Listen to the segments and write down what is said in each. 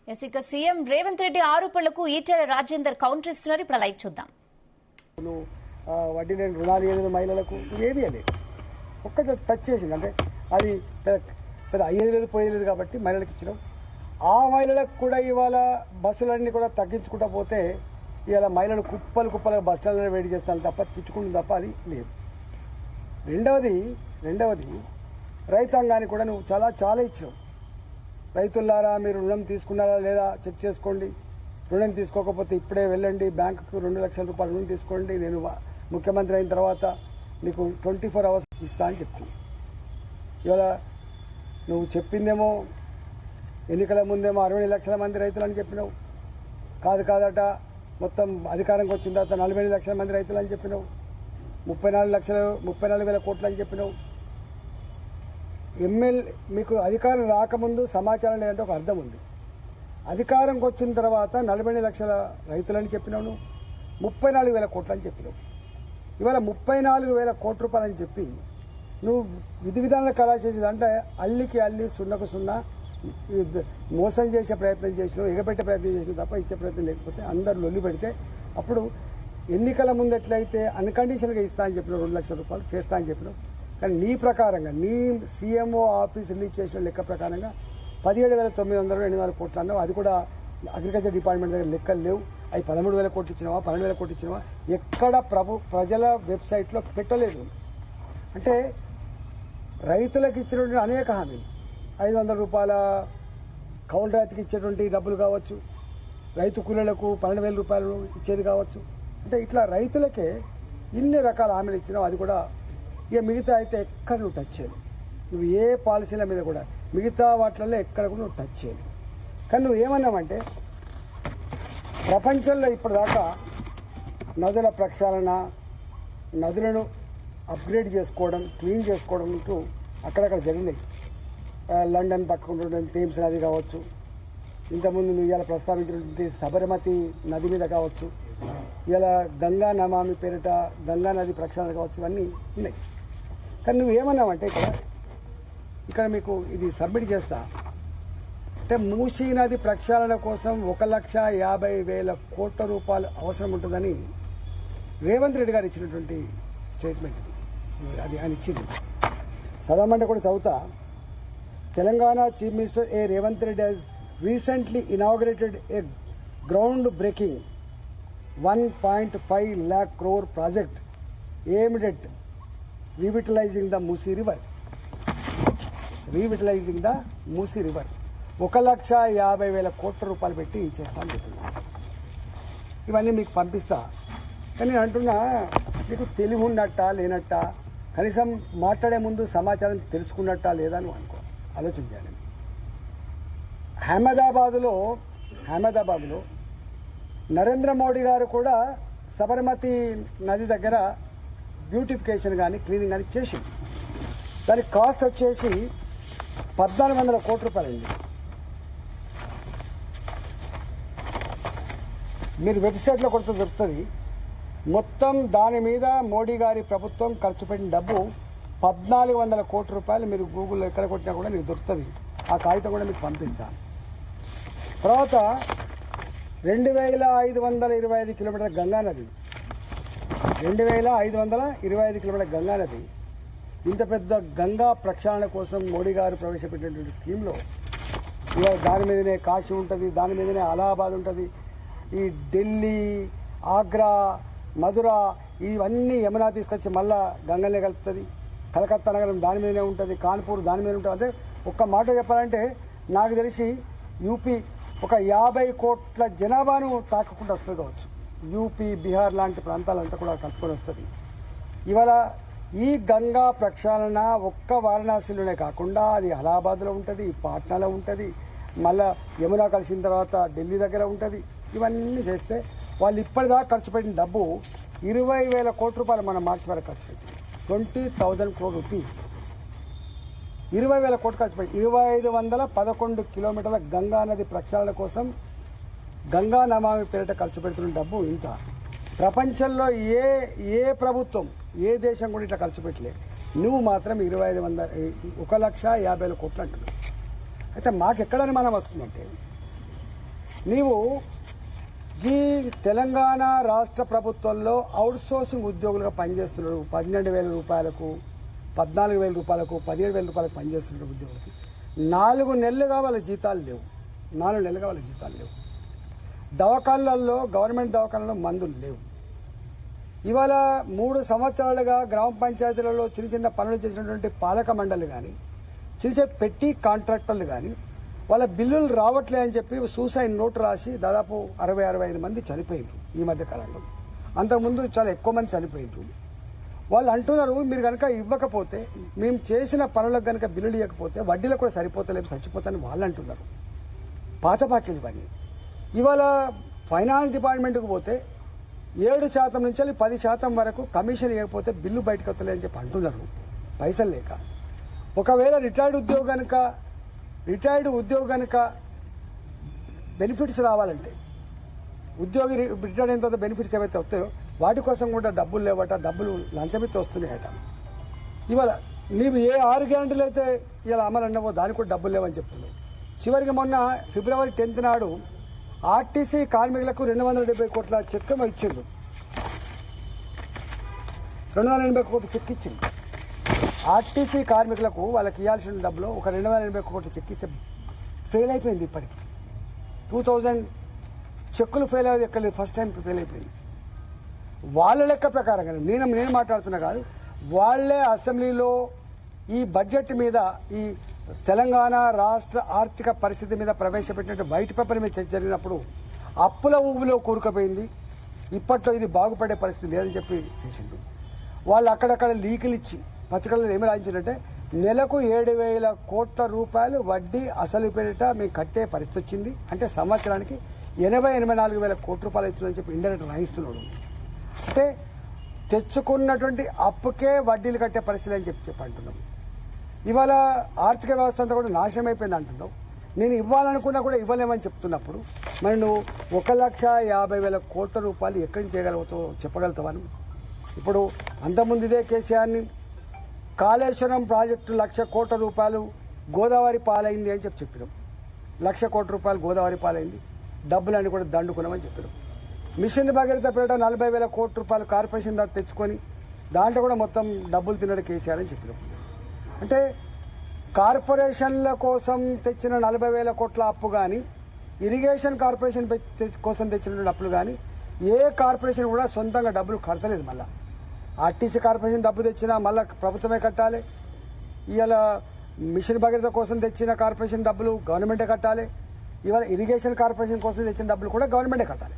ఇక సీఎం రేవంత్ రెడ్డి ఆరోపణలకు ఈటెల రాజేందర్ కౌంటర్ ఇస్తున్నారు. ఇప్పుడు లైవ్ చూద్దాం. వడ్డీ లేని రుణాలు ఏదైనా మహిళలకు ఏది లేదు, ఒక్కటి టచ్ చేసింది. అంటే అది పెద్ద అయ్యేది లేదు పోయేది లేదు కాబట్టి మహిళలకు ఇచ్చినాం. ఆ మహిళలకు కూడా ఇవాళ బస్సులన్నీ కూడా తగ్గించుకుంటా పోతే ఇవాళ మహిళలు కుప్పలు కుప్పలుగా బస్ స్టాండ్లో వెయిట్ చేస్తాను తప్ప తిట్టుకుంటుంది తప్ప అది లేదు. రెండవది రైతాంగానికి కూడా నువ్వు చాలా ఇచ్చినావు. రైతులారా మీరు రుణం తీసుకున్నారా లేదా చెక్ చేసుకోండి. రుణం తీసుకోకపోతే ఇప్పుడే వెళ్ళండి బ్యాంకుకు 2 లక్షల రూపాయలు రుణం తీసుకోండి, నేను ముఖ్యమంత్రి అయిన తర్వాత నీకు 24 hours ఇస్తా అని చెప్తున్నాను. ఇవాళ నువ్వు చెప్పిందేమో ఎన్నికల ముందేమో 60 లక్షల మంది రైతులు అని చెప్పినావు. కాదట మొత్తం అధికారంకి వచ్చిన తర్వాత 40 లక్షల మంది రైతులు అని చెప్పినావు. 34,000 కోట్లు అని చెప్పినావు. మీకు అధికారం రాకముందు సమాచారం లేదంటే ఒక అర్థం ఉంది. అధికారంకి వచ్చిన తర్వాత 40 లక్షల రైతులని చెప్పినావు, 34,000 కోట్లు అని చెప్పినావు. ఇవాళ 34,000 కోట్ల రూపాయలు అని చెప్పి నువ్వు విధి విధానాలు కళా చేసేది అంటే అల్లికి అల్లి సున్నకు సున్నా మోసం చేసే ప్రయత్నం చేసినావు, ఎగబెట్టే ప్రయత్నం చేసినావు తప్ప ఇచ్చే ప్రయత్నం లేకపోతే అందరు లొల్లి పెడితే అప్పుడు ఎన్నికల ముందు ఎట్లయితే అన్కండిషన్గా ఇస్తా అని చెప్పినావు 2 లక్షల రూపాయలు చేస్తా అని చెప్పినావు. కానీ నీ ప్రకారంగా నీ సీఎంఓ ఆఫీస్ రిలీజ్ చేసిన లెక్క ప్రకారంగా 17,900 కోట్లు అన్నావు. అది కూడా అగ్రికల్చర్ డిపార్ట్మెంట్ దగ్గర లెక్కలు లేవు. అవి 13,000 కోట్లు ఇచ్చినావా 12,000 కోట్లు ఇచ్చినావా ఎక్కడ ప్రజల వెబ్సైట్లో పెట్టలేదు. అంటే రైతులకు ఇచ్చినటువంటి అనేక హామీలు 500 రూపాయల కౌలు రైతుకి ఇచ్చేటువంటి డబ్బులు కావచ్చు, రైతు కూలీలకు 12,000 రూపాయలు ఇచ్చేది కావచ్చు. అంటే ఇట్లా రైతులకే ఇన్ని రకాల హామీలు ఇచ్చినావు. అది కూడా ఇక మిగతా అయితే ఎక్కడ నువ్వు టచ్ చేయలేదు. నువ్వు ఏ పాలసీల మీద కూడా మిగతా వాటిల్లో ఎక్కడ కూడా నువ్వు టచ్ చేయలేదు. కానీ నువ్వు ఏమన్నావంటే ప్రపంచంలో ఇప్పటిదాకా నదుల ప్రక్షాళన, నదులను అప్గ్రేడ్ చేసుకోవడం, క్లీన్ చేసుకోవడం అంటూ అక్కడక్కడ జరిగినాయి. లండన్ పక్కన థేమ్స్ నది కావచ్చు, ఇంతకుముందు నువ్వు ఇవాళ ప్రస్తావించినటువంటి సబర్మతి నది మీద కావచ్చు, ఇలా గంగా నమామి పేరిట గంగా నది ప్రక్షాళన కావచ్చు, ఇవన్నీ ఉన్నాయి. కానీ నువ్వు ఏమన్నావంటే ఇక్కడ మీకు ఇది సబ్మిట్ చేస్తా అంటే మూసీ నది ప్రక్షాళన కోసం 1,50,000 కోట్ల రూపాయలు అవసరం ఉంటుందని రేవంత్ రెడ్డి గారు ఇచ్చినటువంటి స్టేట్మెంట్. అది ఆయన ఇచ్చింది చదవమంటే కూడా చదువుతా. Telangana chief minister A Revanth Reddy has recently inaugurated a ground-breaking 1.5 lakh crore project aimed at revitalizing the Musi River. 1,50,000 కోట్ల రూపాయలు పెట్టి చేస్తాను చెప్తున్నాను. ఇవన్నీ మీకు పంపిస్తా. కానీ నేను అంటున్నా మీకు తెలివి ఉన్నట్ట లేనట్ట, కనీసం మాట్లాడే ముందు సమాచారం తెలుసుకున్నట్టా లేదా అని అనుకో, ఆలోచన చేయాలి. అహ్మదాబాద్లో నరేంద్ర మోడీ గారు కూడా సబర్మతి నది దగ్గర బ్యూటిఫికేషన్ కానీ క్లీనింగ్ కానీ చేసింది. దాని కాస్ట్ వచ్చేసి 1,400 కోట్ల రూపాయలు అండి. మీరు వెబ్సైట్లో కొడితే దొరుకుతుంది. మొత్తం దాని మీద మోడీ గారి ప్రభుత్వం ఖర్చు పెట్టిన డబ్బు 1,400 కోట్ల రూపాయలు. మీరు గూగుల్లో ఎక్కడ కొట్టినా కూడా మీకు దొరుకుతుంది. ఆ కాగితం కూడా మీకు పంపిస్తాను. తర్వాత 2,525 కిలోమీటర్ల గంగా నది, 2,525 కిలోమీటర్ల గంగా నది. ఇంత పెద్ద గంగా ప్రక్షాళన కోసం మోడీ గారు ప్రవేశపెట్టినటువంటి స్కీమ్లో ఇవాళ దాని మీదనే కాశీ ఉంటుంది, దాని మీదనే అలహాబాద్ ఉంటుంది, ఈ ఢిల్లీ, ఆగ్రా, మధుర ఇవన్నీ యమునా తీసుకొచ్చి మళ్ళా గంగనే కలుపుతుంది. కలకత్తా నగరం దాని మీదనే ఉంటుంది, కాన్పూర్ దాని మీద ఉంటుంది. అంటే ఒక్క మాట చెప్పాలంటే నాకు తెలిసి యూపీ ఒక 50 కోట్ల జనాభాను తాకకుండా వస్తుంది కావచ్చు. యూపీ, బీహార్ లాంటి ప్రాంతాలంతా కూడా కలుపుకొని వస్తుంది. ఇవాళ ఈ గంగా ప్రక్షాళన ఒక్క వారణాసిలోనే కాకుండా అది అలహాబాద్లో ఉంటుంది, పాట్నాలో ఉంటుంది, మళ్ళా యమునా కలిసిన తర్వాత ఢిల్లీ దగ్గర ఉంటుంది. ఇవన్నీ చేస్తే వాళ్ళు ఇప్పటిదాకా ఖర్చు పెట్టిన డబ్బు 20,000 కోట్ల రూపాయలు మనం మార్చి వరకు ఖర్చు పెట్టి 20,000 crore rupees 20,000 కోట్లు ఖర్చు పెట్టి 2,511 కిలోమీటర్ల గంగా నది ప్రక్షాళన కోసం గంగా నమామి పేరిట ఖర్చు పెడుతున్న డబ్బు ఇంత. ప్రపంచంలో ఏ ప్రభుత్వం ఏ దేశం కూడా ఇట్లా ఖర్చు పెట్టలేదు. నువ్వు మాత్రం 1,50,000 కోట్లు అంటున్నావు. అయితే మాకు ఎక్కడ అనుమానం వస్తుందంటే, 2 నీవు ఈ తెలంగాణ రాష్ట్ర ప్రభుత్వంలో అవుట్ సోర్సింగ్ ఉద్యోగులుగా పనిచేస్తున్నారు 12,000 రూపాయలకు 14,000 రూపాయలకు 17,000 రూపాయలకు పనిచేస్తున్న ఉద్యోగులకి 4 నెలలుగా వాళ్ళ జీతాలు లేవు. 4 నెలలుగా వాళ్ళ జీతాలు లేవు. దవాఖానాల్లో గవర్నమెంట్ దవాఖానాల్లో మందులు లేవు. ఇవాళ 3 సంవత్సరాలుగా గ్రామ పంచాయతీలలో చిన్న చిన్న పనులు చేసినటువంటి పాలక మండలి కానీ చిన్న చిన్న పెట్టి కాంట్రాక్టర్లు కానీ వాళ్ళ బిల్లులు రావట్లే అని చెప్పి సూసైడ్ నోట్ రాసి దాదాపు 60-65 మంది చనిపోయినారు ఈ మధ్య కాలంలో. అంతకుముందు చాలా ఎక్కువ మంది చనిపోయినారు. వాళ్ళు అంటున్నారు, మీరు కనుక ఇవ్వకపోతే, మేము చేసిన పనులకు కనుక బిల్లులు ఇవ్వకపోతే వడ్డీలకు కూడా సరిపోతలేదు, చచ్చిపోతాయని వాళ్ళు అంటున్నారు. పాత బాకీలు పని. ఇవాళ ఫైనాన్స్ డిపార్ట్మెంట్కి పోతే 7% నుంచి 10% వరకు కమిషన్ ఇవ్వకపోతే బిల్లు బయటకు వస్తలేదని చెప్పి అంటున్నారు పైసలు లేక. ఒకవేళ రిటైర్డ్ ఉద్యోగి కనుక బెనిఫిట్స్ రావాలంటే, ఉద్యోగి రిటైర్డ్ అయిన తర్వాత బెనిఫిట్స్ ఏవైతే వస్తాయో వాటి కోసం కూడా డబ్బులు లేవట, డబ్బులు లంచమిత్తి వస్తున్నాయట. ఇవాళ నీవు ఏ 6 గ్యారెంటీలు అయితే ఇలా అమలు అన్నావో దానికి కూడా డబ్బులు లేవని చెప్తున్నావు. చివరికి మొన్న ఫిబ్రవరి 10th నాడు ఆర్టీసీ కార్మికులకు 270 కోట్ల చెక్ ఇచ్చిండు. 280 కోట్ల చెక్ ఇచ్చిండు. ఆర్టీసీ కార్మికులకు వాళ్ళకి ఇవ్వాల్సిన డబ్బులు ఒక 280 కోట్ల చెక్ ఇస్తే ఫెయిల్ అయిపోయింది. ఇప్పటికి 2000 చెక్కులు ఫెయిల్ అయ్యేది ఎక్కలేదు, ఫస్ట్ టైం ఫెయిల్ అయిపోయింది. వాళ్ళ లెక్క ప్రకారంగా నేను మాట్లాడుతున్నా కాదు, వాళ్లే అసెంబ్లీలో ఈ బడ్జెట్ మీద, ఈ తెలంగాణ రాష్ట్ర ఆర్థిక పరిస్థితి మీద ప్రవేశపెట్టినట్టు వైట్ పేపర్ మీద చర్చ జరిగినప్పుడు అప్పుల ఊబిలో కూరుకుపోయింది. ఇప్పట్లో ఇది బాగుపడే పరిస్థితి లేదని చెప్పి చేసిండు. వాళ్ళు అక్కడక్కడ లీకులు ఇచ్చి పత్రికల్లో ఏమి రాయించారంటే నెలకు 7,000 కోట్ల రూపాయలు వడ్డీ అసలు పేరిట మేము కట్టే పరిస్థితి వచ్చింది. అంటే సంవత్సరానికి 84,000 కోట్ల రూపాయలు ఇస్తుందని చెప్పి ఇండైరెక్ట్ రాయిస్తున్నాడు. అంటే తెచ్చుకున్నటువంటి అప్పుకే వడ్డీలు కట్టే పరిస్థితి అని చెప్పి అంటున్నాం. ఇవాళ ఆర్థిక వ్యవస్థ అంతా కూడా నాశనం అయిపోయింది అంటున్నావు. నేను ఇవ్వాలనుకున్నా కూడా ఇవ్వలేమని చెప్తున్నప్పుడు మరి నువ్వు 1,50,000 కోట్ల రూపాయలు ఎక్కడి నుంచి చేయగలుగుతావు చెప్పగలుగుతావని. ఇప్పుడు అంతకుముందు ఇదే కేసీఆర్ని కాళేశ్వరం ప్రాజెక్టు 1,00,000 కోట్ల రూపాయలు గోదావరి పాలైంది అని చెప్పినాం. 1,00,000 కోట్ల రూపాయలు గోదావరి పాలైంది, డబ్బులన్నీ కూడా దండుకున్నామని చెప్పినాం. మిషన్ భగీరథ పేరిట 40,000 కోట్ల రూపాయలు కార్పొరేషన్ దాకా తెచ్చుకొని దాంట్లో కూడా మొత్తం డబ్బులు తినడం కేసీఆర్ అని చెప్పినాం. అంటే కార్పొరేషన్ల కోసం తెచ్చిన 40,000 కోట్ల అప్పు కానీ, ఇరిగేషన్ కార్పొరేషన్ కోసం తెచ్చిన అప్పులు కానీ ఏ కార్పొరేషన్ కూడా సొంతంగా డబ్బులు కడతలేదు. మళ్ళీ ఆర్టీసీ కార్పొరేషన్ డబ్బు తెచ్చినా మళ్ళీ ప్రభుత్వమే కట్టాలి. ఇవాళ మిషన్ భగీరథ కోసం తెచ్చిన కార్పొరేషన్ డబ్బులు గవర్నమెంటే కట్టాలి. ఇవాళ ఇరిగేషన్ కార్పొరేషన్ కోసం తెచ్చిన డబ్బులు కూడా గవర్నమెంటే కట్టాలి.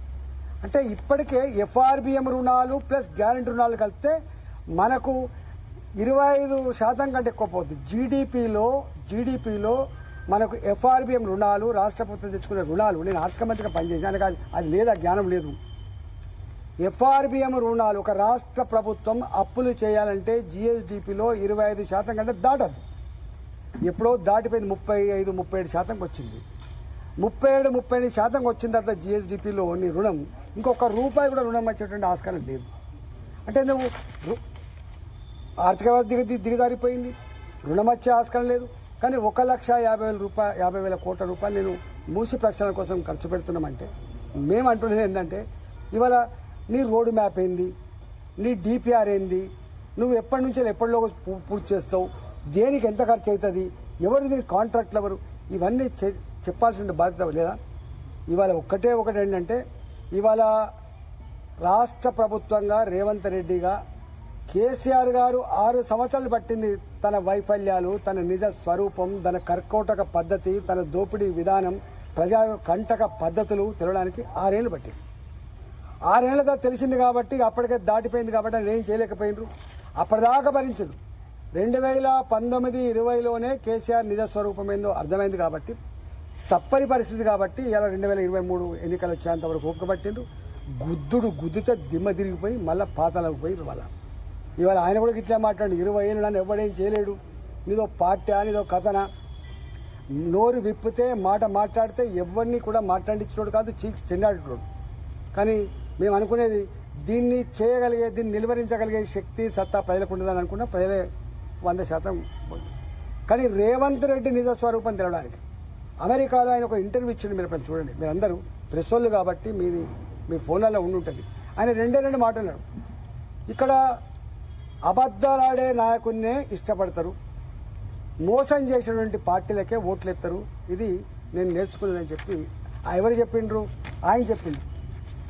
అంటే ఇప్పటికే ఎఫ్ఆర్బిఎం రుణాలు ప్లస్ గ్యారెంటీ రుణాలు కలిపితే మనకు 25% కంటే ఎక్కువ పోతుంది. జీడిపిలో మనకు ఎఫ్ఆర్బిఎం రుణాలు, రాష్ట్ర ప్రభుత్వం తెచ్చుకునే రుణాలు, నేను ఆర్థిక మంత్రిగా పనిచేసాను కానీ అది లేదా జ్ఞానం లేదు. ఎఫ్ఆర్బిఎం రుణాలు ఒక రాష్ట్ర ప్రభుత్వం అప్పులు చేయాలంటే జిఎస్డిపిలో 25% కంటే దాటదు. ఎప్పుడో దాటిపోయింది, 35-37% వచ్చింది. 37-38% వచ్చిన తర్వాత జిఎస్డిపిలో నీ రుణం ఇంకొక రూపాయి కూడా రుణం వచ్చేటువంటి ఆస్కారం లేదు. అంటే నువ్వు ఆర్థిక వ్యవస్థ దిగజారిపోయింది, రుణం వచ్చే ఆస్కారం లేదు. కానీ 1,50,000 కోట్ల రూపాయలు నేను మూసి ప్రక్షాళన కోసం ఖర్చు పెడుతున్నామంటే మేము అంటున్నది ఏంటంటే ఇవాళ నీ రోడ్ మ్యాప్ ఏంది, నీ డిపిఆర్ ఏంది, నువ్వు ఎప్పటి నుంచి ఎప్పటిలో పూర్తి చేస్తావు, దేనికి ఎంత ఖర్చు అవుతుంది, ఎవరు దీని కాంట్రాక్ట్లు ఎవరు, ఇవన్నీ చెప్పాల్సిన బాధ్యత లేదా? ఇవాళ ఒకటి ఏంటంటే ఇవాళ రాష్ట్ర ప్రభుత్వంగా రేవంత్ రెడ్డిగా కేసీఆర్ గారు 6 సంవత్సరాలు పట్టింది తన వైఫల్యాలు, తన నిజ స్వరూపం, తన కర్కోటక పద్ధతి, తన దోపిడీ విధానం, ప్రజా కంటక పద్ధతులు తెలవడానికి 6 ఏళ్ళు పట్టింది. 6 ఏళ్ళతో తెలిసింది కాబట్టి అప్పటికే దాటిపోయింది కాబట్టి ఆయన ఏం చేయలేకపోయినరు. అప్పటిదాకా భరించరు. 2019-20లోనే కేసీఆర్ నిజ స్వరూపం ఏందో అర్థమైంది కాబట్టి, తప్పని పరిస్థితి కాబట్టి ఇలా 2023 ఎన్నికలు వచ్చేంత వరకు ఓపిక పట్టిండ్రు. గుద్దుతే దిమ్మ తిరిగిపోయి మళ్ళీ పాతాలకు పోయి ఇవాళ ఆయన కూడా ఇట్లా మాట్లాడు, 20 ఏళ్ళు నన్ను ఎవడేం చేయలేడు, నీదో పార్టీ నీదో కథనా, నోరు విప్పితే మాట మాట్లాడితే ఎవరిని కూడా మాట్లాడించినోడు కాదు, చీల్చి చెండాడుతున్నాడు. కానీ మేము అనుకునేది దీన్ని చేయగలిగే, దీన్ని నిలువరించగలిగే శక్తి సత్తా ప్రజలకు ఉండదని అనుకున్నా, ప్రజలే 100% కానీ రేవంత్ రెడ్డి నిజ స్వరూపం తెలవడానికి అమెరికాలో ఆయన ఒక ఇంటర్వ్యూ ఇచ్చింది, మీరు ఎప్పుడు చూడండి, మీరు అందరూ ప్రెస్ వాళ్ళు కాబట్టి మీ ఫోన్లలో ఉండి ఉంటుంది. ఆయన రెండు మాట్లాడారు, ఇక్కడ అబద్ధాలాడే నాయకున్నే ఇష్టపడతారు, మోసం చేసినటువంటి పార్టీలకే ఓట్లు ఎత్తారు, ఇది నేను నేర్చుకున్నదని చెప్పి ఎవరు చెప్పిండ్రు? ఆయన చెప్పిండు.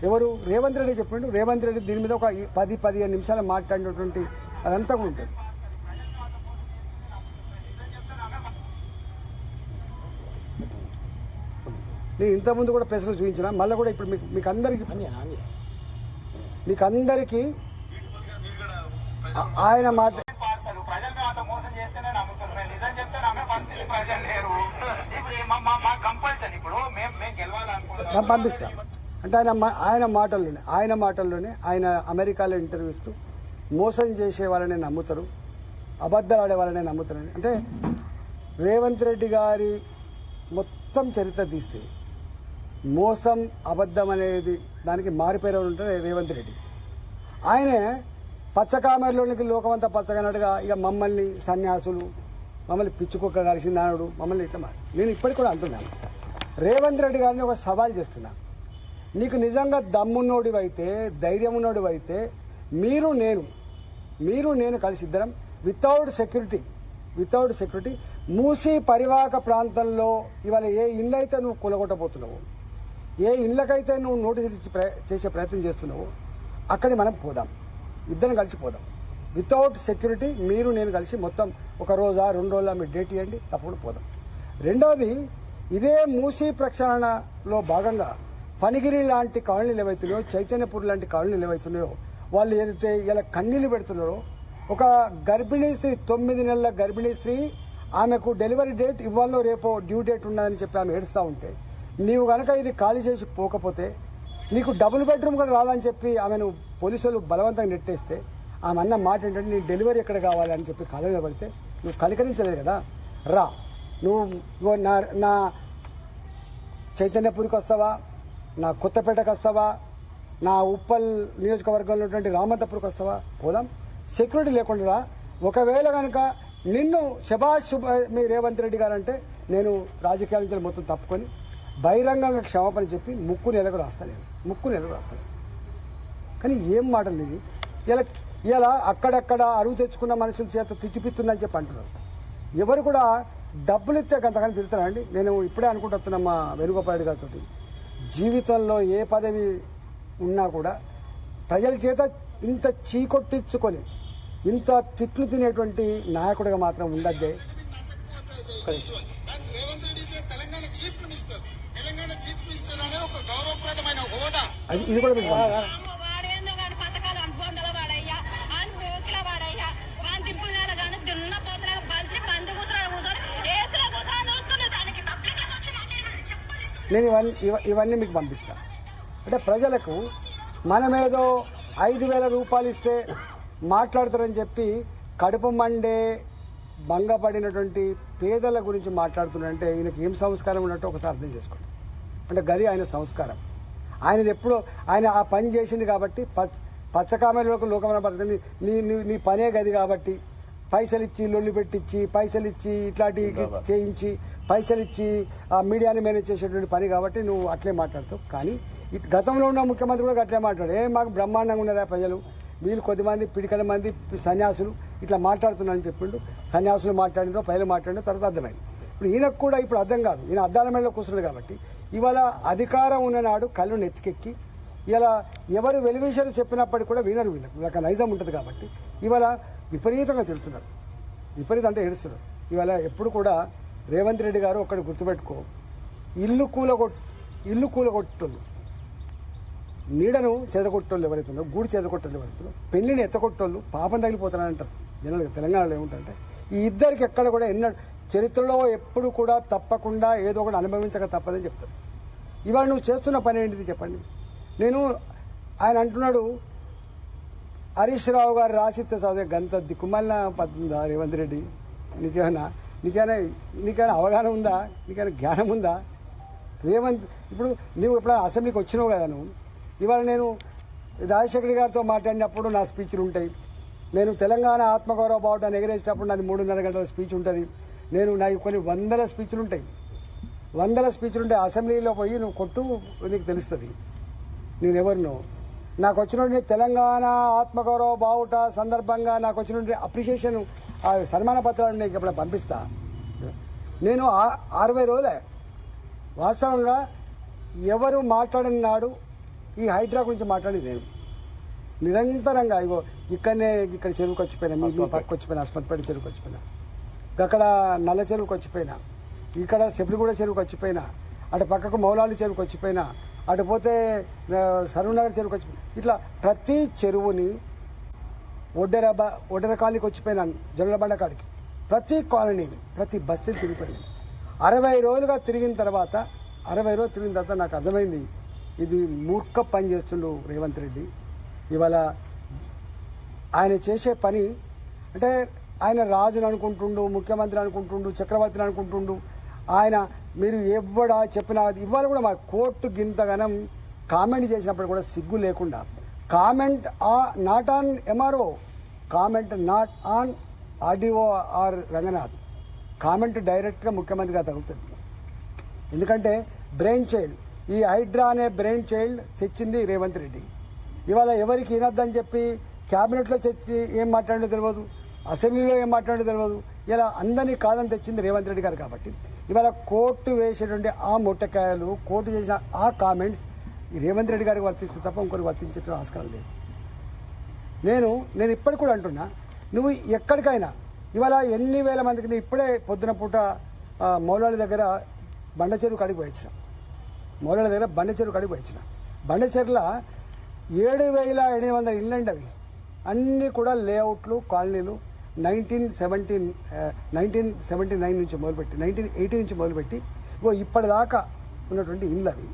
ఎవరు? రేవంత్ రెడ్డి చెప్పిండు. రేవంత్ రెడ్డి దీని మీద ఒక 10-15 నిమిషాలు మాట్లాడినటువంటి అదంతా కూడా ఉంటుంది. నేను ఇంతకుముందు కూడా ప్రెస్లో చూపించిన, మళ్ళీ కూడా ఇప్పుడు మీకు అందరికీ ఆయన మాట పంపిస్తా అంటే ఆయన మాటల్లోనే ఆయన అమెరికాలో ఇంటర్వ్యూ ఇస్తూ మోసం చేసే వాళ్ళని నమ్ముతారు, అబద్ధాలు ఆడే వాళ్ళని నమ్ముతారని. అంటే రేవంత్ రెడ్డి గారి మొత్తం చరిత్ర తీస్తే మోసం అబద్ధం అనేది దానికి మారిపోయిన ఉంటారు రేవంత్ రెడ్డి. ఆయనే పచ్చకామెరలోనికి లోకమంతా పచ్చగనట్టుగా ఇక మమ్మల్ని సన్యాసులు, మమ్మల్ని పిచ్చుకుక్క కలిసిందానుడు, మమ్మల్ని ఇట్లా నేను ఇప్పటికి కూడా అంటున్నాను, రేవంత్ రెడ్డి గారిని ఒక సవాల్ చేస్తున్నా. నీకు నిజంగా దమ్మున్నోడివైతే, ధైర్యం ఉన్నోడివైతే మీరు నేను కలిసి ఇద్దరం వితౌట్ సెక్యూరిటీ మూసీ పరివాహక ప్రాంతంలో ఇవాళ ఏ ఇళ్ళు అయితే నువ్వు కూలగొట్టబోతున్నావు, ఏ ఇళ్ళకైతే నువ్వు నోటీస్ చేసే ప్రయత్నం చేస్తున్నావు, అక్కడికి మనం పోదాం, ఇద్దరం కలిసి పోదాం. వితౌట్ సెక్యూరిటీ నేను కలిసి మొత్తం 1 రోజా 2 రోజుల మీరు డేట్ ఇవ్వండి, తప్పకుండా పోదాం. రెండవది, ఇదే మూసీ ప్రక్షాళనలో భాగంగా ఫణిగిరి లాంటి కాలనీలు ఏవైతున్నాయో, చైతన్యపూర్ లాంటి కాలనీలు ఏవైతున్నాయో, వాళ్ళు ఏదైతే ఇలా కన్నీళ్లు పెడుతున్నారో, ఒక గర్భిణీ స్త్రీ 9 నెలల గర్భిణీ స్త్రీ, ఆమెకు డెలివరీ డేట్ ఇవ్వాలో రేపో డ్యూ డేట్ ఉన్నదని చెప్పి ఆమె ఏడుస్తూ ఉంటే, నీవు గనక ఇది ఖాళీ చేసి పోకపోతే నీకు డబుల్ బెడ్రూమ్ కూడా రాదని చెప్పి ఆమెను పోలీసులు బలవంతంగా నెట్టేస్తే, ఆమె అన్న మాట ఏంటంటే నీ డెలివరీ ఎక్కడ కావాలని చెప్పి కాలేజీలో పడితే నువ్వు కనికరించలేదు కదా, రా నువ్వు నా చైతన్యపూర్కి వస్తావా, నా కొత్తపేటకు వస్తావా, నా ఉప్పల్ నియోజకవర్గంలో ఉన్నటువంటి రామంతపూర్కి వస్తావా, పోదాం. సెక్యూరిటీ లేకుండా రా. ఒకవేళ కనుక నిన్ను శభాష్ మీ రేవంత్ రెడ్డి గారు అంటే నేను రాజకీయాల నుంచి మొత్తం తప్పుకొని బహిరంగంగా క్షమాపణ చెప్పి ముక్కు నెలకు రాస్తాను. కానీ ఏం మాటలు ఇది? ఇలా అక్కడక్కడ అరువు తెచ్చుకున్న మనుషుల చేత తిట్టిపిస్తుందని చెప్పి అంటున్నారు. ఎవరు కూడా డబ్బులు ఇస్తే గంతకాలం తిడతారండి. నేను ఇప్పుడే అనుకుంటున్నా మా వేణుగోపాల్ రెడ్డి గారితో, జీవితంలో ఏ పదవి ఉన్నా కూడా ప్రజల చేత ఇంత చీకొట్టించుకొని ఇంత తిట్లు తినేటువంటి నాయకుడిగా మాత్రం ఉండద్దే. ఇది కూడా మీకు నేను ఇవన్నీ మీకు పంపిస్తా. అంటే ప్రజలకు మనమేదో 5,000 రూపాయలు ఇస్తే మాట్లాడతారని చెప్పి కడుపు మండే భంగపడినటువంటి పేదల గురించి మాట్లాడుతున్నారంటే ఈయనకి ఏం సంస్కారం ఉన్నట్టు ఒకసారి అర్థం చేసుకోండి. అంటే గది ఆయన సంస్కారం. ఆయనది ఎప్పుడో ఆయన ఆ పని చేసింది కాబట్టి పచ్చకామెలకు లోకమైన పడుతుంది. నీ పనే గది కాబట్టి పైసలు ఇచ్చి లొల్లి పెట్టించి పైసలు ఇచ్చి ఇట్లాంటి చేయించి పైసలు ఇచ్చి ఆ మీడియాని మేనేజ్ చేసేటువంటి పని కాబట్టి నువ్వు అట్లే మాట్లాడతావు. కానీ గతంలో ఉన్న ముఖ్యమంత్రి కూడా అట్లే మాట్లాడు. మాకు బ్రహ్మాండంగా ఉన్నారా ప్రజలు, వీళ్ళు కొద్దిమంది పిడికల మంది సన్యాసులు ఇట్లా మాట్లాడుతున్నారని చెప్పిండు. సన్యాసులు మాట్లాడినో ప్రజలు మాట్లాడిన తర్వాత అర్థమైంది. ఇప్పుడు ఈయనకు కూడా ఇప్పుడు అర్థం కాదు. ఈయన అద్దాల మేడలో కూర్చున్నాడు కాబట్టి ఇవాళ అధికారం ఉన్ననాడు కళ్ళు నెత్తికెక్కి ఇలా ఎవరు వెలివేశారు చెప్పినప్పటికీ కూడా వినరు. వీళ్ళకి నైజం ఉంటుంది కాబట్టి ఇవాళ విపరీతంగా తిడుతున్నారు. విపరీతం అంటే ఏడుస్తున్నారు. ఇవాళ ఎప్పుడు కూడా రేవంత్ రెడ్డి గారు ఒక్కటి గుర్తుపెట్టుకో, ఇల్లు కూలగొట్టోళ్ళు, నీడను చెదరగొట్టోళ్ళు ఎవరైతుందో, గూడు చెదరగొట్టోళ్ళు ఎవరైతుందో, పెళ్లిని ఎత్తగొట్టోళ్ళు పాపం తగిలిపోతారంటారు జనరల్గా. తెలంగాణలో ఏముంటారంటే ఈ ఇద్దరికి ఎక్కడ కూడా చరిత్రలో ఎప్పుడు కూడా తప్పకుండా ఏదో ఒకటి అనుభవించక తప్పదని చెప్తారు. ఇవాళ నువ్వు చేస్తున్న పని ఏంటిది చెప్పండి. ఆయన అంటున్నాడు హరీష్ రావు గారు రాసిస్తే చదివే గంత దిక్కుమాలిన పద్ధతుందా రేవంత్ రెడ్డి? నీకైనా అవగాహన ఉందా? నీకైనా జ్ఞానం ఉందా? రేవంత్ ఇప్పుడు నువ్వు ఎప్పుడైనా అసెంబ్లీకి వచ్చినావు కదా నువ్వు. ఇవాళ నేను రాజశేఖర్ గారితో మాట్లాడినప్పుడు నా స్పీచ్లు ఉంటాయి. నేను తెలంగాణ ఆత్మగౌరవ బావుటాన్ని ఎగరేసినప్పుడు నాది 3.5 గంటల స్పీచ్ ఉంటుంది. నాకు కొన్ని 100 స్పీచ్లు ఉంటాయి. వందల స్పీచ్లు ఉంటే అసెంబ్లీలో పోయి నువ్వు కొట్టు, నీకు తెలుస్తుంది నేనెవరినో. నాకు వచ్చిన తెలంగాణ ఆత్మగౌరవ బావుట సందర్భంగా నాకు వచ్చిన అప్రిషియేషన్ సన్మాన పత్రాలు నీకు ఇప్పుడు పంపిస్తా. నేను 60 రోజులే వాస్తవంగా ఎవరు మాట్లాడిన నాడు ఈ హైడ్రా గురించి మాట్లాడి నేను నిరంతరంగా ఇగో ఇక్కడ చెరువుకి వచ్చిపోయినా, మీ పక్కకు వచ్చిపోయినా, అస్మత్పేట చెరువుకి వచ్చిపోయినా, అక్కడ నల్ల చెరువుకి వచ్చిపోయినా, ఇక్కడ సెబ్రిగూడ చెరువుకి వచ్చిపోయినా, అటు పక్కకు మౌలాలి చెరువుకి వచ్చిపోయినా, అటు పోతే సరూనగర్ చెరువుకి వచ్చిపోయినా, ఇట్లా ప్రతి చెరువుని ఒడ్డెర కాలనీకి వచ్చిపోయినాను, జొన్నబండ కాడికి, ప్రతి కాలనీని ప్రతి బస్తీని తిరిగిపోయినాను. 60 రోజులుగా తిరిగిన తర్వాత నాకు అర్థమైంది ఇది మూర్ఖ పని చేస్తుండు రేవంత్ రెడ్డి. ఇవాళ ఆయన చేసే పని అంటే ఆయన రాజుని అనుకుంటుండు, ముఖ్యమంత్రి అనుకుంటుండు, చక్రవర్తిని అనుకుంటుండు. ఆయన మీరు ఎవడా చెప్పినా ఇవాళ కూడా మా కోర్టు గింతగనం కామెంట్ చేసినప్పుడు కూడా సిగ్గు లేకుండా comment not on MRO, comment not on RDO R Ranganath, comment డైరెక్ట్గా ముఖ్యమంత్రిగా తగులుతుంది. ఎందుకంటే బ్రెయిన్ చైల్డ్, ఈ హైడ్రా అనే బ్రెయిన్ చైల్డ్ తెచ్చింది రేవంత్ రెడ్డి. ఇవాళ ఎవరికి వినొద్దని చెప్పి క్యాబినెట్లో తెచ్చి ఏం మాట్లాడో తెలియదు, అసెంబ్లీలో ఏం మాట్లాడో తెలియదు. ఇలా అందరినీ కాదని తెచ్చింది రేవంత్ రెడ్డి గారు. కాబట్టి ఇవాళ కోర్టు వేసేటువంటి ఆ మొట్టకాయలు, కోర్టు చేసిన ఆ కామెంట్స్ రేవంత్ రెడ్డి గారికి వర్తిస్తే తప్ప ఇంకొకరికి వర్తించే ఆస్కారం లేదు. నేను ఇప్పటికి కూడా అంటున్నా, నువ్వు ఎక్కడికైనా ఇవాళ ఎన్ని వేల మందికి ఇప్పుడే పొద్దున పూట మౌలాలి దగ్గర బండచెరువు కడిగి పోయించిన, మౌలాలి దగ్గర బండచెరువు కడిగి పోయించిన, బండచెరువుల 7,800 ఇళ్ళండి. అవి అన్నీ కూడా లేఅవుట్లు, కాలనీలు 1979 నుంచి మొదలుపెట్టి 1980 నుంచి మొదలుపెట్టి ఇప్పటిదాకా ఉన్నటువంటి ఇళ్ళు. అవి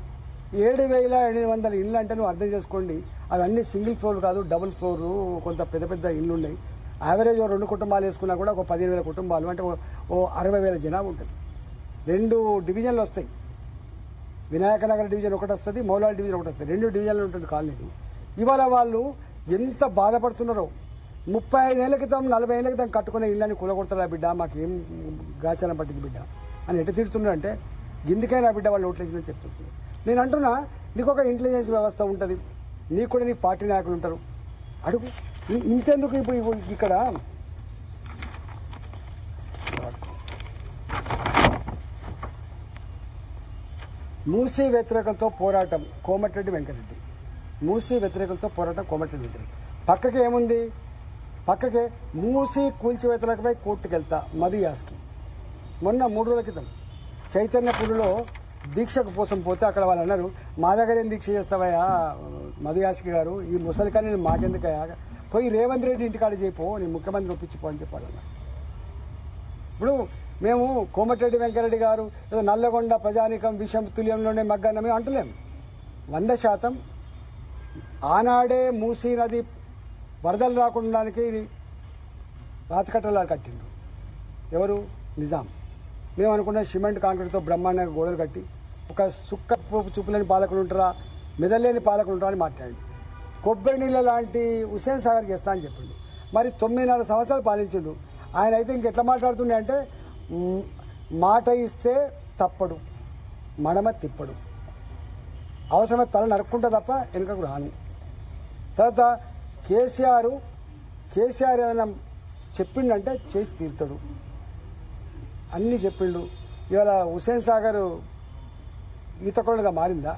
7,800 ఇళ్ళు అంటే నువ్వు అర్థం చేసుకోండి. అవి అన్ని సింగిల్ ఫ్లోర్ కాదు, డబుల్ ఫ్లోర్, కొంత పెద్ద పెద్ద ఇళ్ళు ఉన్నాయి. యావరేజ్ 2 కుటుంబాలు వేసుకున్నా కూడా ఒక 15,000 కుటుంబాలు అంటే ఓ 60,000 జనాభా ఉంటుంది. 2 డివిజన్లు వస్తాయి, వినాయక నగర్ డివిజన్ ఒకటి వస్తుంది, మౌలాలి డివిజన్ ఒకటి వస్తుంది. 2 డివిజన్లు ఉంటుంది కాలనీలు. ఇవాళ వాళ్ళు ఎంత బాధపడుతున్నారో. 35 ఏళ్ల క్రితం 40 ఏళ్ల క్రితం కట్టుకునే ఇళ్ళని కూలగొడతారా బిడ్డ, మాకేం గాచారం పట్టింది బిడ్డ అని ఎట్ట తిడుతున్నారంటే ఎందుకైనా బిడ్డ వాళ్ళు ఓట్లేసిందని చెప్తుంది. నేను అంటున్నా, నీకు ఒక ఇంటెలిజెన్స్ వ్యవస్థ ఉంటుంది, నీకు కూడా నీ పార్టీ నాయకులు ఉంటారు, అడుగు. ఇంతెందుకు ఇప్పుడు ఇక్కడ మూసీ వ్యతిరేకలతో పోరాటం కోమటిరెడ్డి వెంకటరెడ్డి, మూసీ వ్యతిరేకలతో పోరాటం కోమటిరెడ్డి వెంకటరెడ్డి. పక్కకి ఏముంది, పక్కకే మూసీ కూల్చివేతలపై కోర్టుకు వెళ్తా మధు యాస్కి. మొన్న 3 రోజుల క్రితం చైతన్యపురిలో దీక్షకు కోసం పోతే అక్కడ వాళ్ళు అన్నారు, మా దగ్గర ఏం దీక్ష చేస్తావయ్యా మధు యాస్కి గారు, ఈ ముసలికాని నేను మాకెందుకయ్యా, పోయి రేవంత్ రెడ్డి ఇంటికాడ చేయిపో, నీ ముఖ్యమంత్రి ఒప్పించిపో అని చెప్పాలన్నా. ఇప్పుడు మేము కోమటిరెడ్డి వెంకరెడ్డి గారు ఏదో నల్లగొండ ప్రజానీకం విషం తుల్యంలోనే మగ్గాన మేము అంటలేం. 100% ఆనాడే మూసీ నది వరదలు రాకుండానికి రాతికట్టలా కట్టిండు ఎవరు, నిజాం. మేము అనుకున్న సిమెంట్ కాంక్రీట్తో బ్రహ్మాండంగా గోడలు కట్టి ఒక సుక్క చూపులేని పాలకులు ఉంటారా, మెదలేని పాలకులు ఉంటారా అని మాట్లాడి కొబ్బరి నీళ్ళ లాంటి హుస్సేన్ సాగర్ చేస్తా అని చెప్పిండు. మరి 9.5 సంవత్సరాలు పాలించిండు ఆయన. అయితే ఇంకెట్లా మాట్లాడుతుండే అంటే మాట ఇస్తే తప్పడు, మడమ తిప్పడు, అవసరమైన తల నరుక్కుంటా తప్ప వెనుకకు రాను. తర్వాత కేసీఆర్ ఏదైనా చెప్పిండంటే చేసి తీరుతాడు, అన్నీ చెప్పిండు. ఇవాళ హుస్సేన్ సాగర్ ఈతకొండగా మారిందా?